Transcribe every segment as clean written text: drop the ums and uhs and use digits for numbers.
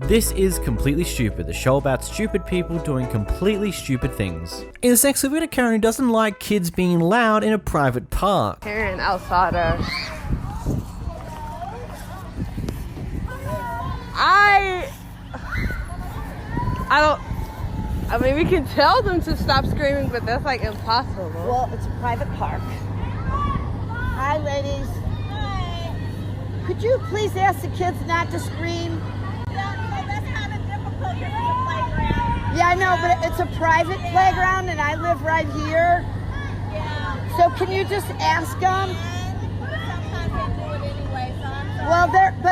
This is Completely Stupid, the show about stupid people doing completely stupid things. In this next clip, we got a Karen who doesn't like kids being loud in a private park. Karen outsider. I mean, we can tell them to stop screaming, but that's like impossible. Well, it's a private park. Hi, ladies. Hi. Could you please ask the kids not to scream? Yeah, so that's kind of difficult here in the playground. Yeah, I know, but it's a private playground and I live right here. Yeah. So can you just ask them? Sometimes they do it anyway, so I'm sorry. Well,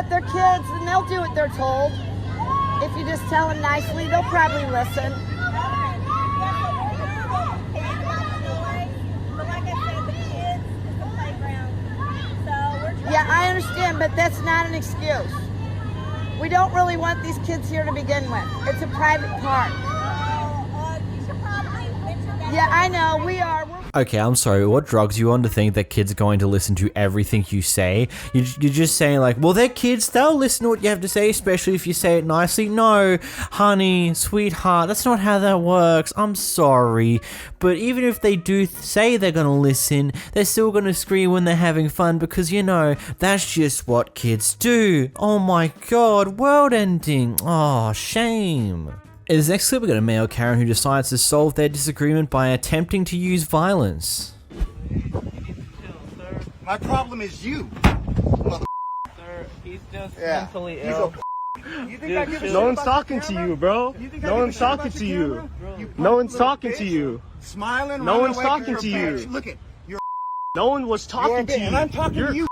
they're kids and they'll do what they're told. If you just tell them nicely, they'll probably listen. Yeah, I understand, but that's not an excuse. We don't really want these kids here to begin with. It's a private park. You should probably mention that. Yeah, I know, we are. Okay, I'm sorry, what drugs you on to think that kids are going to listen to everything you say? You're just saying like, well, they're kids, they'll listen to what you have to say, especially if you say it nicely. No, honey, sweetheart, that's not how that works. I'm sorry. But even if they do say they're gonna listen, they're still gonna scream when they're having fun because, you know, that's just what kids do. Oh my god, world ending. Oh, shame. In this next clip, we got a male Karen who decides to solve their disagreement by attempting to use violence. My problem is you. Sir, he's just mentally ill. You think I give a shit No one's about talking the to camera? you, bro. You think I No give one's a shit about talking the to you. camera? You No punk one's little talking to bitch. you. Smiling, No running one's away talking from to your you. parents. Look at No one was talking to you. and I'm talking to you.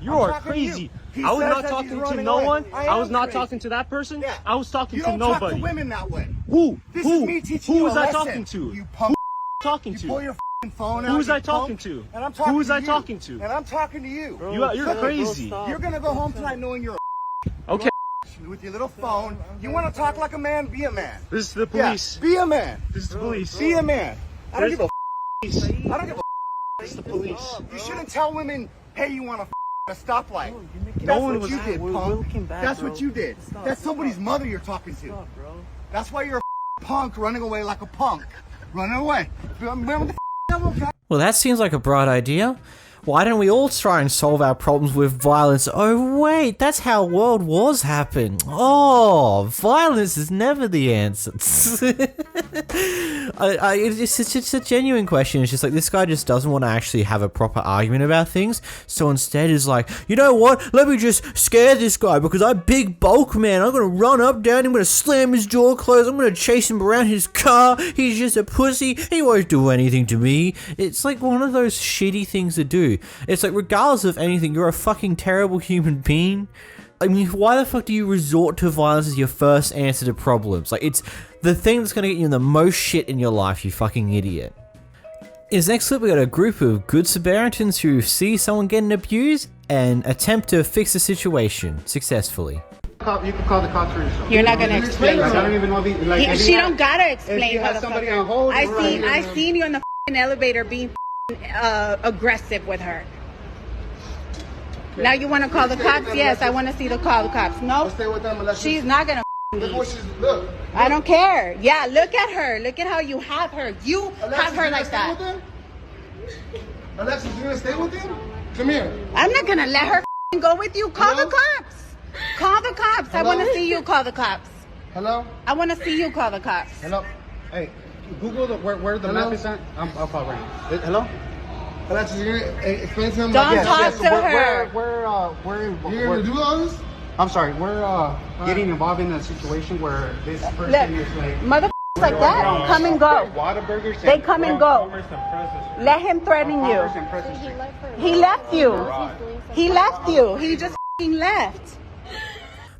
You I'm are talking to you. crazy. He I was says not that talking he's to running no away. one. I I was am not crazy. talking to that person. Yeah. I was talking You to don't talk nobody. to women that way. Who? This Who? is me teaching Who you was a I lesson. talking to? You punk. Talking You to? pull your f***ing phone out. Who was you I talking punk, to? And I'm talking Who was to I you. talking to? And I'm talking to you. You're crazy. You're gonna go home tonight knowing you're Okay. with your little phone. You want to talk like a man? Be a man. This is the police. Yeah, be a man. This is the police. Be a man. I don't give a Police. I don't give a This is the police. You shouldn't tell women, hey, you want a stoplight. No That's one what was- you did, We're punk. looking back, That's bro. what you did. That's somebody's mother you're talking to. Stop, bro. That's why you're a punk running away like a punk. Running away. Remember the Well, that seems like a bright idea. Why don't we all try and solve our problems with violence? Oh wait, that's how world wars happen. Oh, violence is never the answer. It's a genuine question. It's just like this guy just doesn't want to actually have a proper argument about things. So instead is like, you know what? Let me just scare this guy because I'm big bulk man. I'm gonna run up down. I'm gonna slam his door closed. I'm gonna chase him around his car. He's just a pussy. He won't do anything to me. It's like one of those shitty things to do. It's like regardless of anything, you're a fucking terrible human being. I mean, why the fuck do you resort to violence as your first answer to problems? Like, it's the thing that's gonna get you in the most shit in your life, you fucking idiot. In this next clip, we got a group of good Samaritans who see someone getting abused and attempt to fix the situation successfully. You can call the cops for yourself. You're not gonna explain. Like, I don't even know if he, like, if She he don't had- gotta If explain. you have somebody on motherfucker. hold, I seen you in the elevator being aggressive with her. Now you want to call the cops? Yes, I want to see the call the cops. No, I'll stay with them unless she's not gonna Look what she's look. I don't care. Yeah, look at her. Look at how you have her. You Alexis, have her you like gonna that. stay with them? Alexis, you gonna stay with him? Come here. I'm not gonna let her go with you. Call Hello? the cops. Call the cops. I Hello? want to see you call the cops. Hello? I want to see you call the cops. Hello? Hey, Google where the map is at. I'll call right now. Hello? Alexis, you're gonna explain to him. Don't like, talk to her. You're gonna do all this? I'm sorry. We're getting involved in a situation where this person Look, is like. motherfuckers like that come and go. Whataburger. They come and go. Let him threaten you. He left you. He left you. He just f***ing left.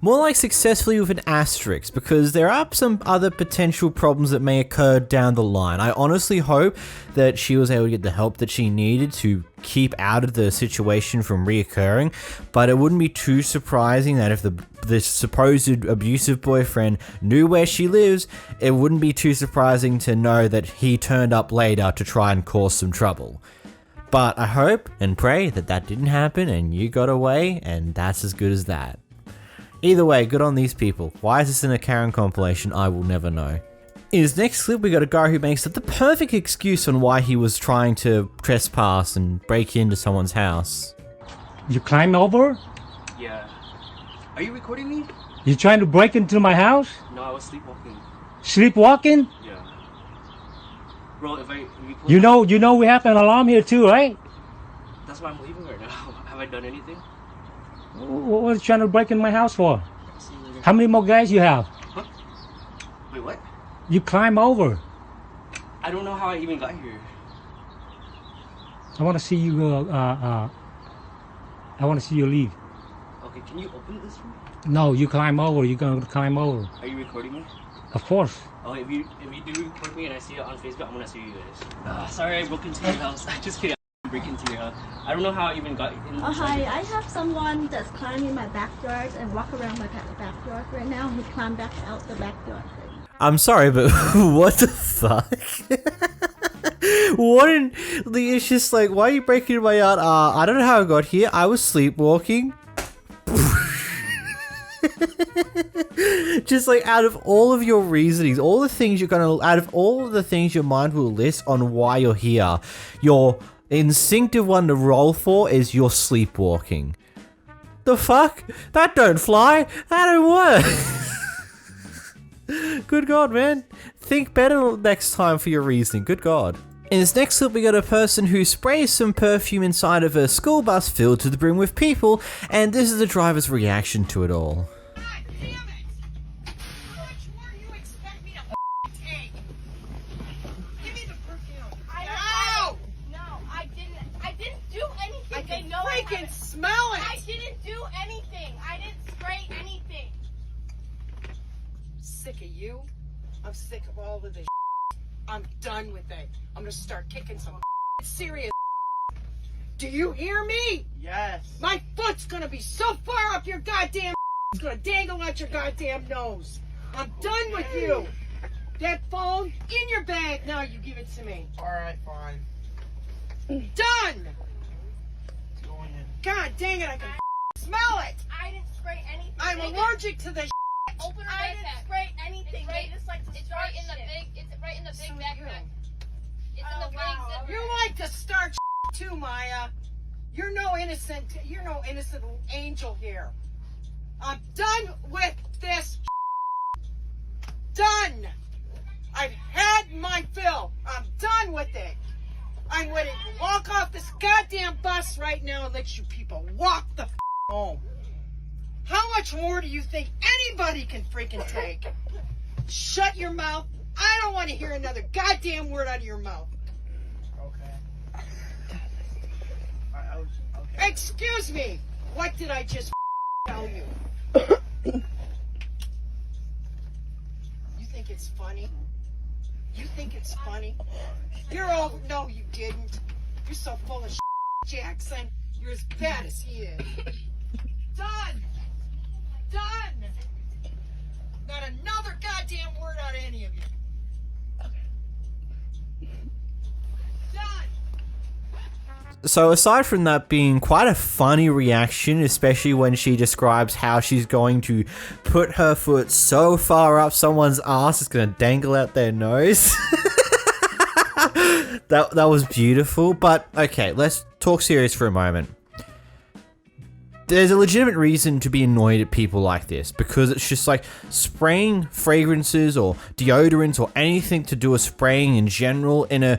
More like successfully with an asterisk, because there are some other potential problems that may occur down the line. I honestly hope that she was able to get the help that she needed to keep out of the situation from reoccurring, but it wouldn't be too surprising that if the supposed abusive boyfriend knew where she lives, it wouldn't be too surprising to know that he turned up later to try and cause some trouble. But I hope and pray that that didn't happen and you got away, and that's as good as that. Either way, good on these people. Why is this in a Karen compilation? I will never know. In his next clip, we got a guy who makes it the perfect excuse on why he was trying to trespass and break into someone's house. You climb over? Yeah. Are you recording me? You trying to break into my house? No, I was sleepwalking. Sleepwalking? Yeah. Bro, if you know we have an alarm here too, right? That's why I'm leaving right now. Have I done anything? What are you trying to break in my house for? How many more guys you have? Huh? Wait, what? You climb over. I don't know how I even got here. I want to see you I want to see you leave. Okay, can you open this for me? No, you climb over. You're gonna climb over. Are you recording me? Of course. Oh, if you do record me and I see it on Facebook, I'm gonna sue you guys. Sorry, I broke into your house. Just kidding. I break into your house. I don't know how I even got in. Hi, I have someone that's climbing my backyard and walk around my backyard right now. He climbed back out the backyard. I'm sorry, but what the fuck? It's just like, why are you breaking into my yard? I don't know how I got here. I was sleepwalking. Just like out of all of your reasonings, all the things out of all of the things your mind will list on why you're here, your instinctive one to roll for is you're sleepwalking. The fuck? That don't fly. That don't work. Good God, man. Think better next time for your reasoning. Good God. In this next clip, we got a person who sprays some perfume inside of a school bus filled to the brim with people, and this is the driver's reaction to it all. God damn it! How much more do you expect me to take? Give me the perfume. No, I didn't do anything. I can know freaking smell it. I didn't do anything. I didn't spray anything. Sick of you. I'm sick of all of this. I'm done with it. I'm gonna start kicking some serious. Do you hear me? Yes. My foot's gonna be so far up your goddamn. It's gonna dangle out your goddamn nose. I'm done with you. That phone in your bag. Now you give it to me. All right, fine. Done. It's going in. God dang it! I can smell it. I didn't spray anything. I'm allergic to this. Open I didn't spray anything. They just like to start It's right in the big backpack. It's in the big zipper. You like to start too, Maya. You're no innocent angel here. I'm done with this. Done. I've had my fill. I'm done with it. I'm ready to walk off this goddamn bus right now and let you people walk the home. How much more do you think anybody can freaking take? Shut your mouth. I don't want to hear another goddamn word out of your mouth. Okay. Excuse me. What did I just tell you? You think it's funny? You think it's funny? You're all... No, you didn't. You're so full of Jackson. You're as bad as he is. Done. Done. Not another goddamn word out of any of you. Done. So aside from that being quite a funny reaction, especially when she describes how she's going to put her foot so far up someone's ass it's going to dangle out their nose. That was beautiful. But okay, let's talk serious for a moment. There's a legitimate reason to be annoyed at people like this, because it's just like spraying fragrances or deodorants or anything to do with spraying in general in a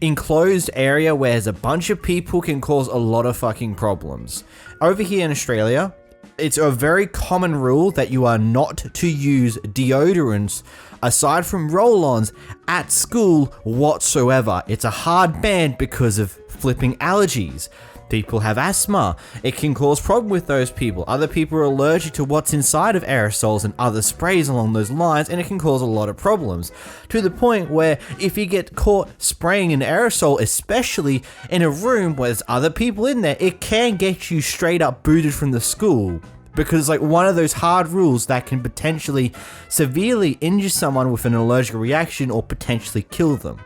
enclosed area where there's a bunch of people can cause a lot of fucking problems. Over here in Australia, it's a very common rule that you are not to use deodorants aside from roll-ons at school whatsoever. It's a hard ban because of flipping allergies. People have asthma. It can cause problem with those people. Other people are allergic to what's inside of aerosols and other sprays along those lines, and it can cause a lot of problems. To the point where if you get caught spraying an aerosol, especially in a room where there's other people in there, it can get you straight up booted from the school. Because it's like one of those hard rules that can potentially severely injure someone with an allergic reaction or potentially kill them.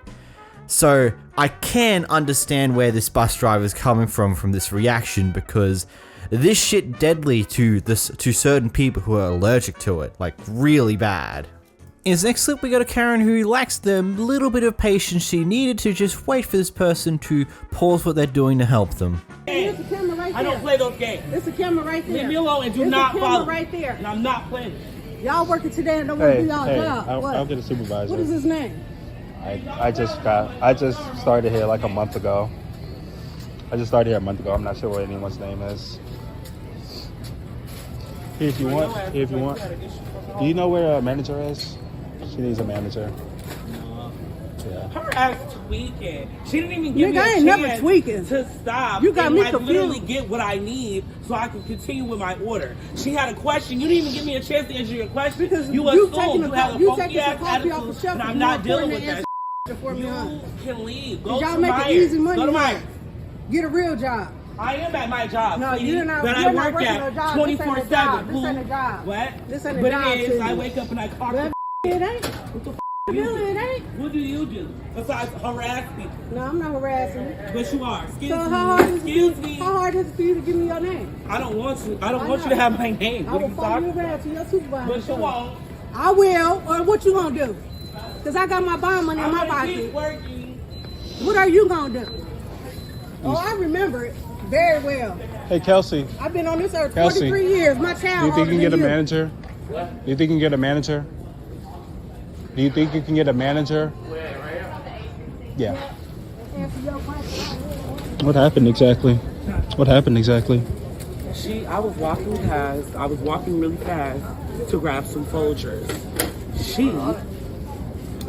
So I can understand where this bus driver is coming from this reaction, because this shit deadly to certain people who are allergic to it, like really bad. In this next clip, we got a Karen who lacks the little bit of patience she needed to just wait for this person to pause what they're doing to help them. There's a camera right there. I don't play those games. There's a camera right there. Leave me alone and do There's not a camera follow. right there. And I'm not playing. Y'all working today and don't want to do y'all job. What? I'll get a supervisor. What is his name? I just started here like a month ago. I'm not sure what anyone's name is. Here, if you want. Do you know where a manager is? She needs a manager. Yeah. Her ass tweaking. She didn't even give me a I ain't chance never tweaking. to stop. You got and me like confused. literally get what I need so I can continue with my order. She had a question. You didn't even give me a chance to answer your question. Because you assumed you have a funky ass attitude, and I'm not dealing with that. You can leave. Go y'all to making Myers. easy money. Go to now. Myers. Get a real job. I am at my job. No, sweetie, you're not. That You're I not work working at a job. 24/7. This ain't a job. What? This ain't a but job. it is. to I you. wake up and I clock. Well, it ain't. What the f Really, it ain't. What do you do besides harass people? No, I'm not harassing you. But you are. Excuse So me. how hard is Excuse me. How hard is it for you to give me your name? I don't want you. I don't Why want you not? to have my name. I What are will you follow talking you around to your supervisor. But you won't. I will. Or what you gonna do? Because I got my bond money in my I'm gonna pocket. keep working. What are you gonna do? Oh, I remember it very well. Hey, Kelsey. I've been on this earth Kelsey, 43 years. My Do child. you think you can get a older than manager? Do you think you can get a manager? Do you think you can get a manager? Yeah. Answer your question. What happened exactly? What happened exactly? I was walking really fast to grab some Folgers. She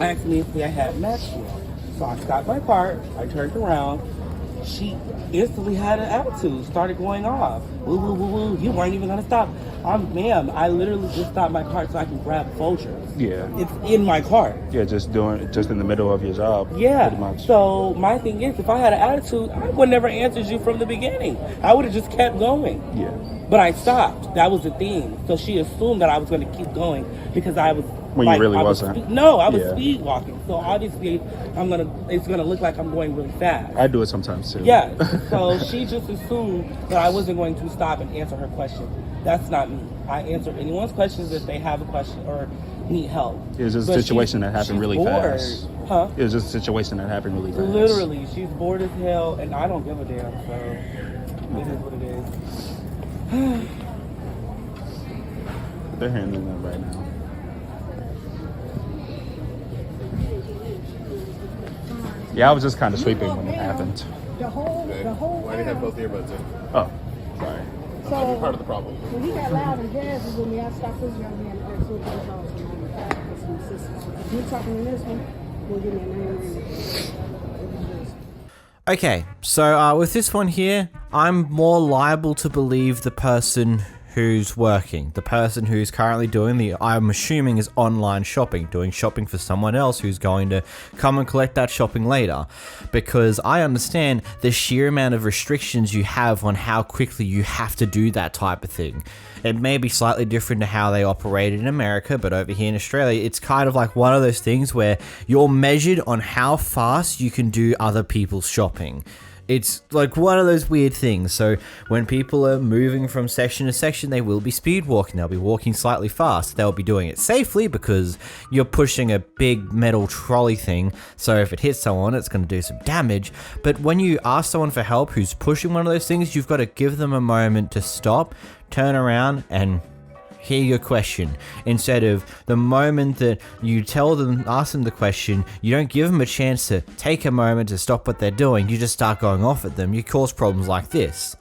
asked me if I had met you. So I stopped my cart, I turned around. She instantly had an attitude, started going off. Woo, woo, woo, woo. You weren't even gonna stop. Ma'am, I literally just stopped my cart so I can grab Folgers. Yeah. It's in my cart. Yeah, just in the middle of your job. Yeah. Pretty much. So my thing is, if I had an attitude, I would never answered you from the beginning. I would have just kept going. Yeah. But I stopped. That was the thing. So she assumed that I was going to keep going because I was. When you really wasn't. I was Yeah. speed walking. So obviously, it's gonna look like I'm going really fast. I do it sometimes too. Yeah. So she just assumed that I wasn't going to stop and answer her question. That's not me. I answer anyone's questions if they have a question or need help. It was just a But situation that happened really bored. fast. Huh? It was just a situation that happened really fast. Literally, she's bored as hell, and I don't give a damn. So it is what it is. They're handling it right now. Yeah, I was just kind of sweeping when it happened. The whole. Why do you have both earbuds in? Oh, sorry. So Part of the problem. when he got loud and jazzy with me, I stopped this young man and asked him for some assistance. If you're talking to this one, we'll give me a name. Okay, so with this one here, I'm more liable to believe the person who's working, the person who's currently doing I'm assuming is online shopping, doing shopping for someone else who's going to come and collect that shopping later. Because I understand the sheer amount of restrictions you have on how quickly you have to do that type of thing. It may be slightly different to how they operate in America, but over here in Australia, it's kind of like one of those things where you're measured on how fast you can do other people's shopping. It's like one of those weird things. So when people are moving from section to section, they will be speed walking. They'll be walking slightly fast. They'll be doing it safely because you're pushing a big metal trolley thing. So if it hits someone, it's going to do some damage. But when you ask someone for help who's pushing one of those things, you've got to give them a moment to stop, turn around, and hear your question. Instead of the moment that you ask them the question, you don't give them a chance to take a moment to stop what they're doing. You just start going off at them. You cause problems like this.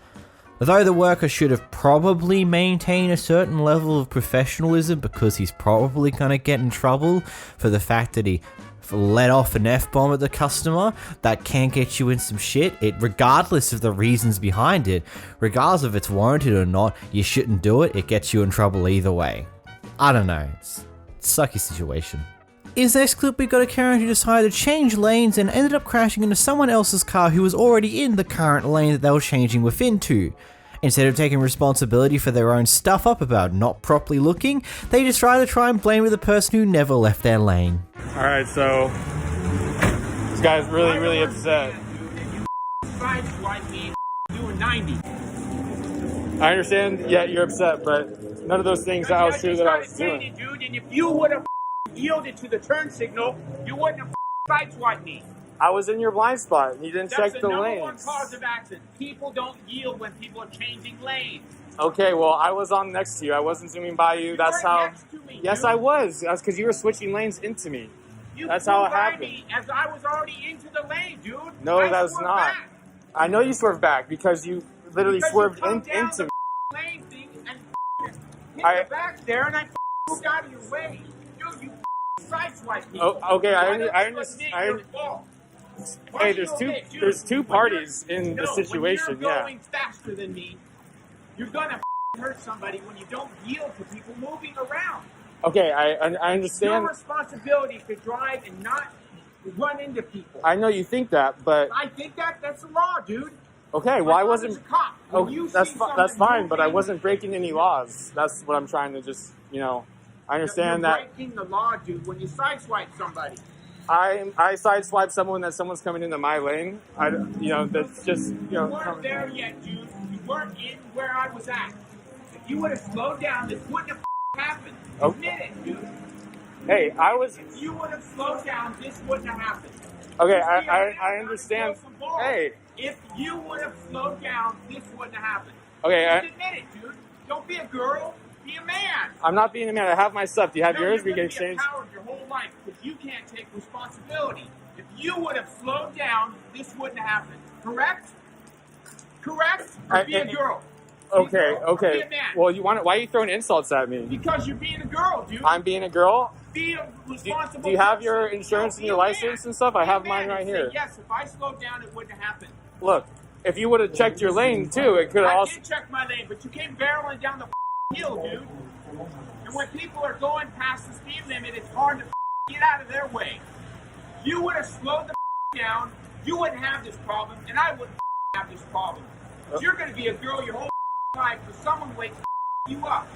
Though the worker should have probably maintained a certain level of professionalism because he's probably going to get in trouble for the fact that he let off an F-bomb at the customer, that can get you in some shit. Regardless of the reasons behind it, regardless if it's warranted or not, you shouldn't do it. It gets you in trouble either way. I don't know. It's a sucky situation. In this next clip, we got a Karen who decided to change lanes and ended up crashing into someone else's car who was already in the current lane that they were changing within to. Instead of taking responsibility for their own stuff up about not properly looking, they decided to try and blame the person who never left their lane. Alright, so this guy's really upset. You were 90. I understand. Yeah, you're upset, but none of those things that I was true that I was doing. It, dude, and if you would have yielded to the turn signal, you wouldn't have sideswiped me. I was in your blind spot. You didn't check the lanes. That's the number one cause of accident. People don't yield when people are changing lanes. Okay, well, I was on next to you. I wasn't zooming by you. That's how. Next to me, Yes, dude. I was. That's because you were switching lanes into me. You That's how it flew by happened. me as I was already into the lane, dude. No, I that was swerved not. back. I know you swerved back because you literally Because swerved you come down into me. the lane thing and hit the back there, and I moved out of your way. Dude, you sideswiped me. Oh, okay, Why I don't you understand. admit your fault? Why Hey, do you admit, dude, there's two when parties you're- in the no, situation. When you're Yeah. going faster than me, you're gonna hurt somebody when you don't yield to people moving around. Okay, I It's your understand. responsibility to drive and not run into people. I know you think that, but I think that's the law, dude. okay, My why father's wasn't? a cop. When Oh, you that's see that's someone fine, but I moving- wasn't breaking any laws. That's what I'm trying to just, I understand you're that. breaking the law, dude, when you sideswipe somebody. I sideswipe someone that someone's coming into my lane. That's just You weren't there yet, dude. You weren't in where I was at. If you would have slowed down, this wouldn't have happened. Oh. Admit it, dude. Hey, I was. If you would have slowed down, this wouldn't have happened. Okay, See, I understand. Hey. If you would have slowed down, this wouldn't have happened. Okay, Just admit it, dude. Don't be a girl. Be a man. I'm not being a man. I have my stuff. Do you have No, yours? you're We can gonna be a exchange. coward your whole life because you can't take responsibility. If you would have slowed down, this wouldn't have happened. Correct? Correct? Or be a girl. Okay, Be a girl, or okay. Be a man. Well, why are you throwing insults at me? Because you're being a girl, dude. I'm being a girl. Be a responsible. Do you have person. your insurance No, and your be a man. license and stuff? I Be a have man mine right and say, here. yes, if I slowed down, it wouldn't have happened. Look, if you would have checked your lane too, it could have I also. did check my lane, but you came barreling down the hill, dude. And when people are going past the speed limit, it's hard to get out of their way. You would have slowed the down, you wouldn't have this problem, and I wouldn't have this problem. You're going to be a girl your whole life for someone waiting to you up.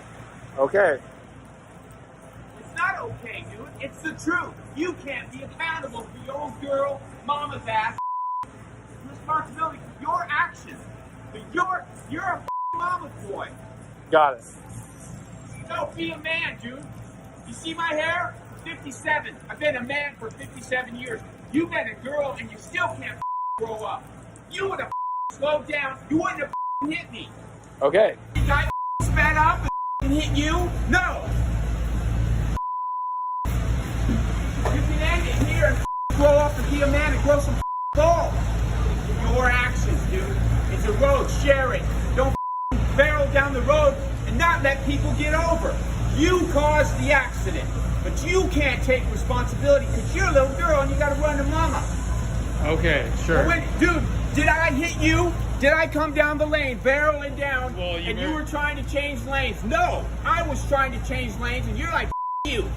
Okay. It's not okay, dude. It's the truth. You can't be accountable for your old girl, mama's ass. Responsibility for your actions. But you're a mama's boy. Got it. No, be a man, dude. You see my hair? 57. I've been a man for 57 years. You've been a girl and you still can't grow up. You would have slowed down. You wouldn't have hit me. Okay. Did I sped up and hit you? No. You can end it here and grow up and be a man and grow some balls. Your actions, dude. It's a road. Share it. Don't barrel down the road and not let people get over. You caused the accident, but you can't take responsibility because you're a little girl and you got to run to mama. Okay, sure. Dude, did I hit you? Did I come down the lane, barreling down, Well, you were trying to change lanes? No, I was trying to change lanes, and you're like, you.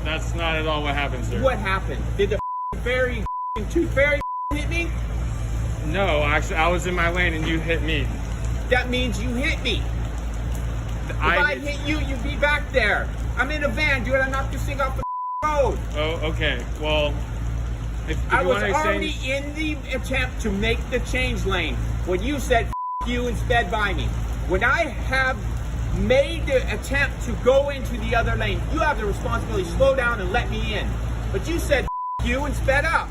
That's not at all what happened, sir. What happened? Did the tooth fairy hit me? No, actually, I was in my lane and you hit me. That means you hit me. If I hit you, you'd be back there. I'm in a van, dude. I knocked this thing off the road. Oh, okay. Well, if I you was want to already in the attempt to make the change lane when you said you and sped by me. When I have made the attempt to go into the other lane, you have the responsibility to slow down and let me in. But you said you and sped up.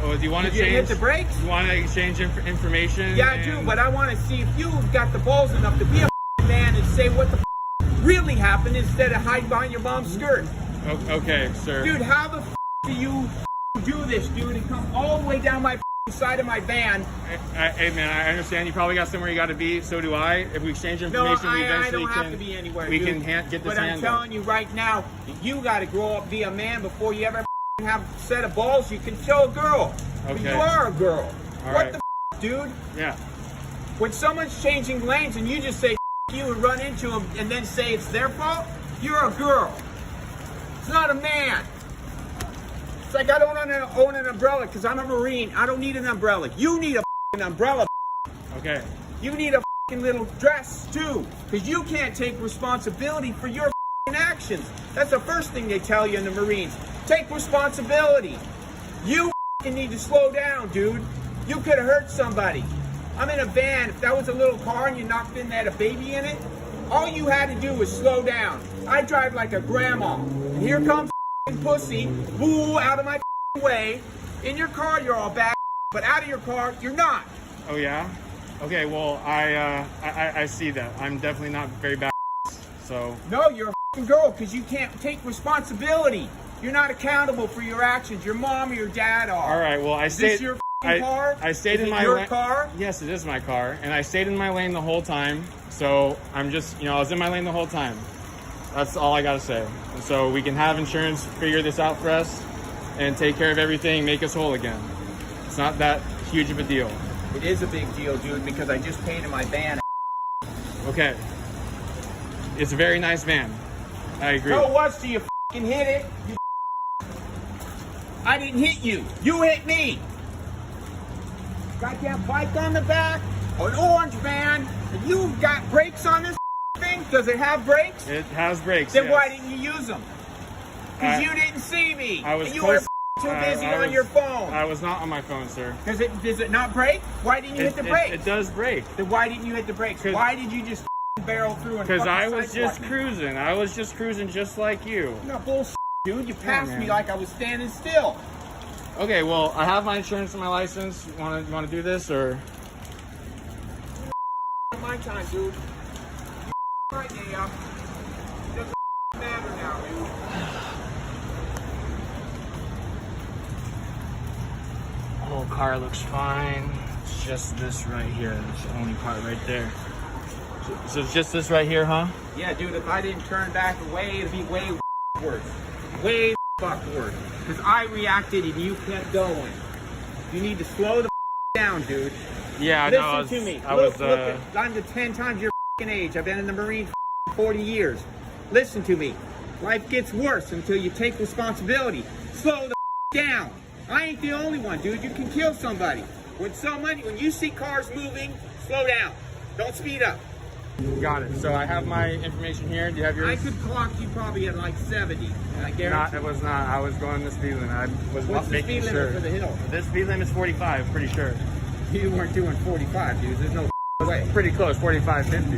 Oh, do you want to Did you change? hit the brakes? You want to exchange information? Yeah, I do, but I want to see if you got the balls enough to be a man and say what the really happened instead of hide behind your mom's skirt. Okay, sir. Dude, how the do you do this, dude, and come all the way down my side of my van? Hey, man, I understand you probably got somewhere you got to be. So do I. If we exchange information, No, we eventually I don't can. have to be anywhere. We dude. can get this But I'm handled. telling you right now, you got to grow up, be a man before you ever have a set of balls you can show a girl. But Okay. you are a girl. All what right. the dude? Yeah. When someone's changing lanes and you just say you and run into them and then say it's their fault, you're a girl. It's not a man. It's like I don't own an umbrella because I'm a Marine. I don't need an umbrella. You need an umbrella. Okay. You need a little dress too, because you can't take responsibility for your actions. That's the first thing they tell you in the Marines. Take responsibility. You need to slow down, dude. You could have hurt somebody. I'm in a van. If that was a little car and you knocked in that a baby in it, all you had to do was slow down. I drive like a grandma. And here comes pussy, boo, out of my way. In your car, you're all bad, but out of your car, you're not. Oh yeah? Okay, well, I see that. I'm definitely not very bad, so. No, you're a girl because you can't take responsibility. You're not accountable for your actions. Your mom or your dad are. All right, well, Is this your car? I stayed Is in it my your lane. car? Yes, it is my car, and I stayed in my lane the whole time. So I'm just, I was in my lane the whole time. That's all I gotta say. And so we can have insurance figure this out for us and take care of everything, make us whole again. It's not that huge of a deal. It is a big deal, dude, because I just painted my van. Okay. It's a very nice van. I agree. So what? So you hit it? I didn't hit you. You hit me. Goddamn bike on the back, an orange van, and you got brakes on this thing? Does it have brakes? It has brakes. Then yes. why didn't you use them? Because you didn't see me. I was and you close. were too busy on your phone. I was not on my phone, sir. Does it not brake? Why didn't you hit the brakes? It does brake. Then why didn't you hit the brakes? Why did you just barrel through and Because I was sideswipe just me? cruising. I was just cruising just like you. No bullshit, dude. You passed man. me like I was standing still. Okay, well, I have my insurance and my license. You wanna do this or? My time, dude. Right now. Doesn't matter now, dude. Whole car looks fine. It's just this right here. That's the only part right there. So it's just this right here, huh? Yeah, dude, if I didn't turn back away, it'd be way worse. Way worse. Because I reacted and you kept going. You need to slow the down, dude. Yeah, I Listen know. to me. Look, I'm the 10 times your age. I've been in the Marines for 40 years. Listen to me. Life gets worse until you take responsibility. Slow the down. I ain't the only one, dude. You can kill somebody. When you see cars moving, slow down. Don't speed up. Got it. So I have my information here. Do you have yours? I could clock you probably at like 70. And I guarantee. It was not. I was going the speed limit. I was What's the making speed sure. limit for the hill? This speed limit is 45. Pretty sure. You weren't doing 45, dude. There's no way. Pretty close. 45, 50.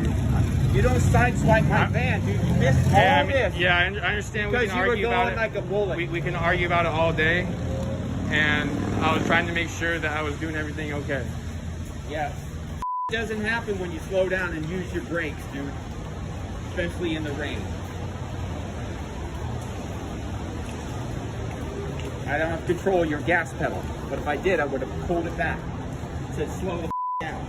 You don't sideswipe my van, dude. You missed all this. Yeah, I understand. We can Because you were argue about going it. like a bullet. We can argue about it all day, and I was trying to make sure that I was doing everything okay. Yeah. It doesn't happen when you slow down and use your brakes, dude. Especially in the rain. I don't have control of your gas pedal, but if I did, I would have pulled it back. It said slow the down.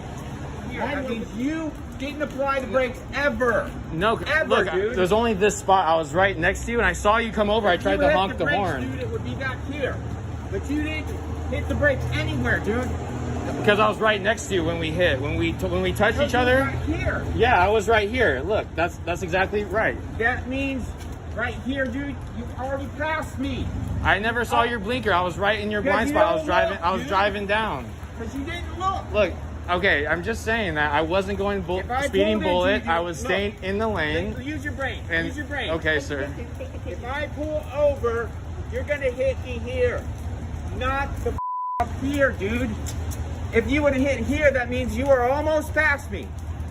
That means you didn't apply the brakes ever. No, Ever, look, dude. there's only this spot. I was right next to you, and I saw you come over. I tried to honk the brakes, horn. Dude, it would be back here. But you didn't hit the brakes anywhere, dude. Because I was right next to you when we hit. When we touched each other. Right here. Yeah, I was right here. Look, that's exactly right. That means right here, dude, you already passed me. I never saw your blinker. I was right in your blind you spot. don't I was look, driving down. Because you didn't look. Look, okay, I'm just saying that I wasn't going speeding bullet. I was staying in the lane. Use your brain. And, Use your brain. Okay, sir. If I pull over, you're gonna hit me here, not the up here, dude. If you would have hit here, that means you were almost past me.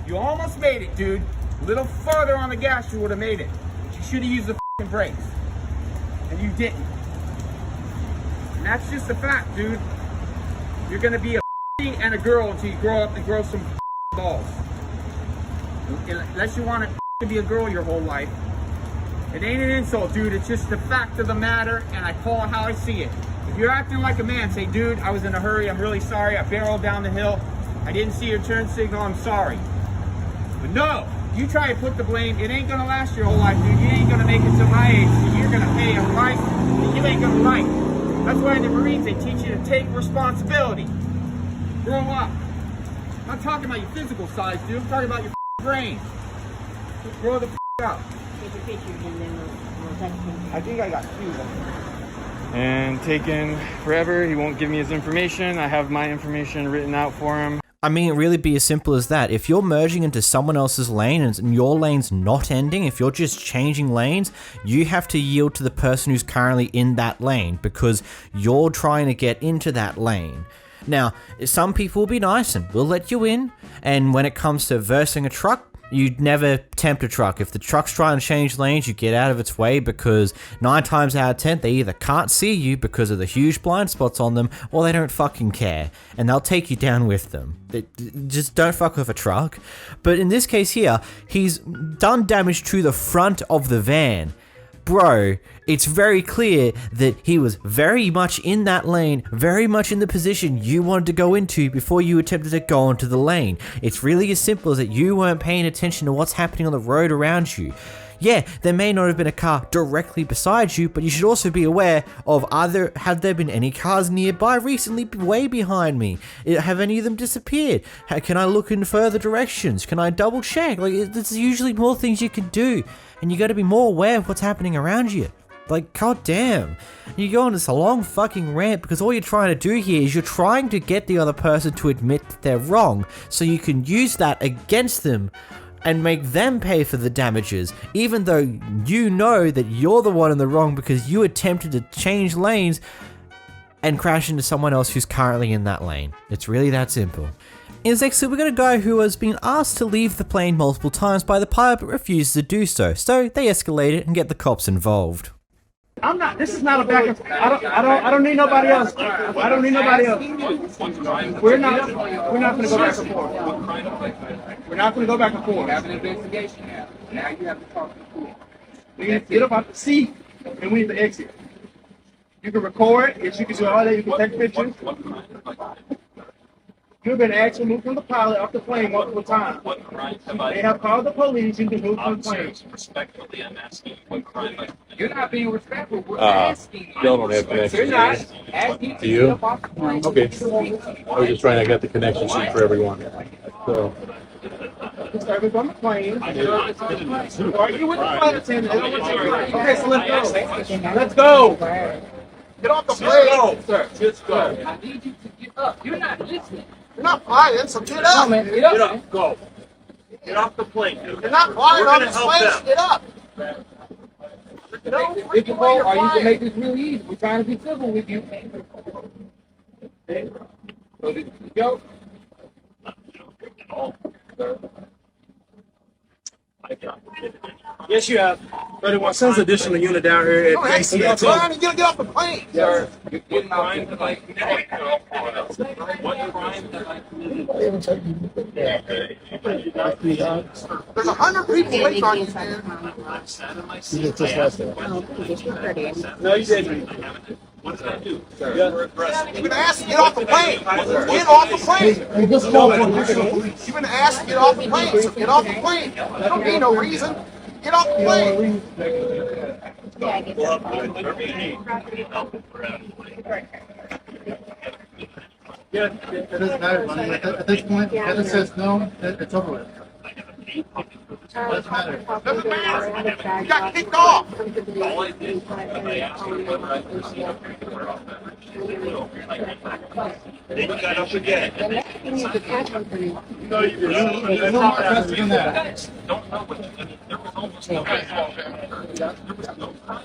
You almost made it, dude. A little further on the gas, you would have made it. You should have used the brakes, and you didn't. And that's just a fact, dude. You're gonna be a and a girl until you grow up and grow some balls. Unless you want to be a girl your whole life. It ain't an insult, dude. It's just the fact of the matter, and I call it how I see it. If you're acting like a man, say, dude, I was in a hurry. I'm really sorry. I barreled down the hill. I didn't see your turn signal. I'm sorry. But no, you try to put the blame. It ain't gonna last your whole life, dude. You ain't gonna make it to my age. So you're gonna pay a price that you ain't gonna like. That's why in the Marines they teach you to take responsibility. Grow up. I'm not talking about your physical size, dude. I'm talking about your brain. Grow the up. Take a picture and then we'll text him. I think I got two of them. And taken forever. He won't give me his information. I have my information written out for him. I mean, it really be as simple as that. If you're merging into someone else's lane and your lane's not ending, if you're just changing lanes, you have to yield to the person who's currently in that lane because you're trying to get into that lane. Now, some people will be nice and will let you in, and when it comes to versing a truck, you'd never tempt a truck. If the truck's trying to change lanes, you get out of its way, because 9 times out of 10, they either can't see you because of the huge blind spots on them, or they don't fucking care, and they'll take you down with them. Just don't fuck with a truck. But in this case here, he's done damage to the front of the van. Bro, it's very clear that he was very much in that lane, very much in the position you wanted to go into before you attempted to go onto the lane. It's really as simple as that you weren't paying attention to what's happening on the road around you. Yeah, there may not have been a car directly beside you, but you should also be aware of, have there been any cars nearby recently way behind me? Have any of them disappeared? Can I look in further directions? Can I double check? Like, there's usually more things you can do, and you gotta be more aware of what's happening around you. Like, goddamn. You go on this long fucking rant because all you're trying to do here is you're trying to get the other person to admit that they're wrong, so you can use that against them and make them pay for the damages, even though you know that you're the one in the wrong because you attempted to change lanes and crash into someone else who's currently in that lane. It's really that simple. In next, we got a guy who has been asked to leave the plane multiple times by the pilot but refuses to do so, so they escalate it and get the cops involved. I'm not. This is not a back and forth. I don't need nobody else. I don't need nobody else. We're not going to go back and forth. We're not going to go back and forth. Have an investigation now. Now you have to talk to the police. We need to get up out the seat and we need to exit. You can record. If you can do all that, you can take pictures. You've been asked to move from the pilot off the plane multiple times. What crime have I? They have called the police. You can move from the plane. Respectfully, I'm asking what crime I. You're not being respectful. We're asking. Y'all don't have connection. You're not asking Do you? Okay. I was just trying to get the connection sheet for everyone. So. Service on the plane. Are you with the flight attendant? Okay, so let's go. Get off the plane, sir. Just go. I need you to get up. You're not listening. You're not flying, so get up. Get up. Go. Get off the plane, dude. You're not flying on this plane. Get up. If you go, or you can make this real easy. We're trying to be civil with you. Okay. So this is go. Yes, you have. 31 sends additional unit down here at KCA. You gotta get off the plane, sir. You're getting off the plane. What crime have I committed? There's 100 people waiting on you, man. No, you didn't. What did I do? You've been asked to get off the plane. Get off the plane. You've been asked to get off the plane, so get off the plane. You don't need no reason. Get off the plane. Yeah, it doesn't matter, buddy. At this point, if it says no, it's over with. Doesn't matter. Doesn't matter. You got kicked off. All I did was I asked you whether I could see a particular officer. Then you got up again. No, you didn't. There's no more faster than that. Don't know what you did. There was almost no crime. There was no crime.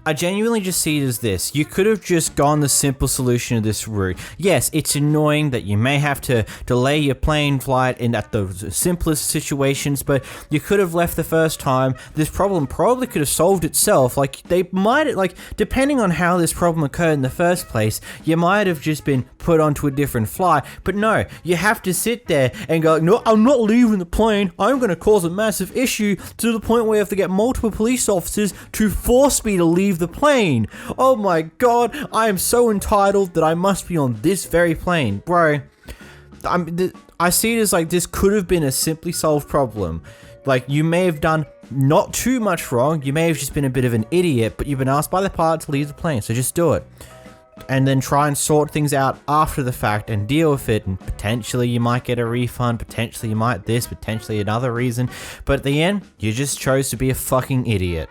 I genuinely just see it as this. You could have just gone the simple solution of this route. Yes, it's annoying that you may have to delay your plane flight at the simplest situations, but you could have left the first time. This problem probably could have solved itself. Like, they might, like, depending on how this problem occurred in the first place, you might have just been put onto a different flight. But no, you have to sit there and go, no, I'm not leaving the plane. I'm going to cause a massive issue to the point where you have to get multiple police officers to force me to leave the plane. Oh my god, I am so entitled that I must be on this very plane. Bro, I see it as like this could have been a simply solved problem. Like, you may have done not too much wrong, you may have just been a bit of an idiot, but you've been asked by the pilot to leave the plane, so just do it. And then try and sort things out after the fact and deal with it, and potentially you might get a refund, potentially you might this, potentially another reason, but at the end, you just chose to be a fucking idiot.